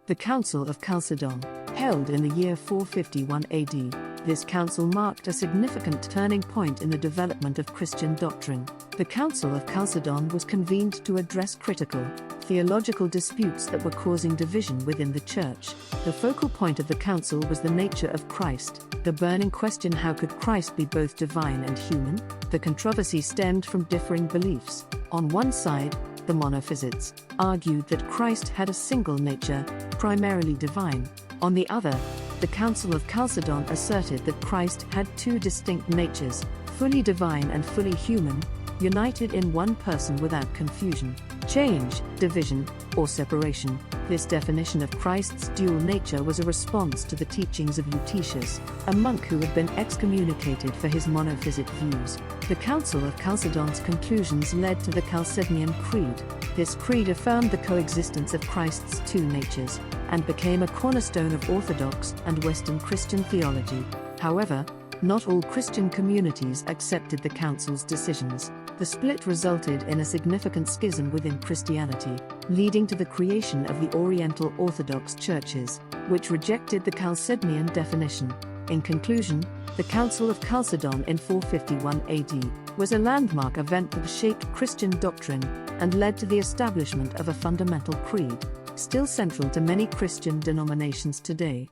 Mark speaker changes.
Speaker 1: The Council of Chalcedon, held in the year 451 AD, this council marked a significant turning point in the development of Christian doctrine. The Council of Chalcedon was convened to address critical, theological disputes that were causing division within the Church. The focal point of the council was the nature of Christ, the burning question: how could Christ be both divine and human? The controversy stemmed from differing beliefs. On one side, the monophysits argued that Christ had a single nature, primarily divine. On the other, the Council of Chalcedon asserted that Christ had two distinct natures, fully divine and fully human, united in one person without confusion, change, division, or separation. This definition of Christ's dual nature was a response to the teachings of Eutychius, a monk who had been excommunicated for his monophysit views. The Council of Chalcedon's conclusions led to the Chalcedonian Creed. This creed affirmed the coexistence of Christ's two natures, and became a cornerstone of Orthodox and Western Christian theology. However, not all Christian communities accepted the Council's decisions. The split resulted in a significant schism within Christianity, leading to the creation of the Oriental Orthodox churches, which rejected the Chalcedonian definition. In conclusion, the Council of Chalcedon in 451 AD was a landmark event that shaped Christian doctrine and led to the establishment of a fundamental creed, still central to many Christian denominations today.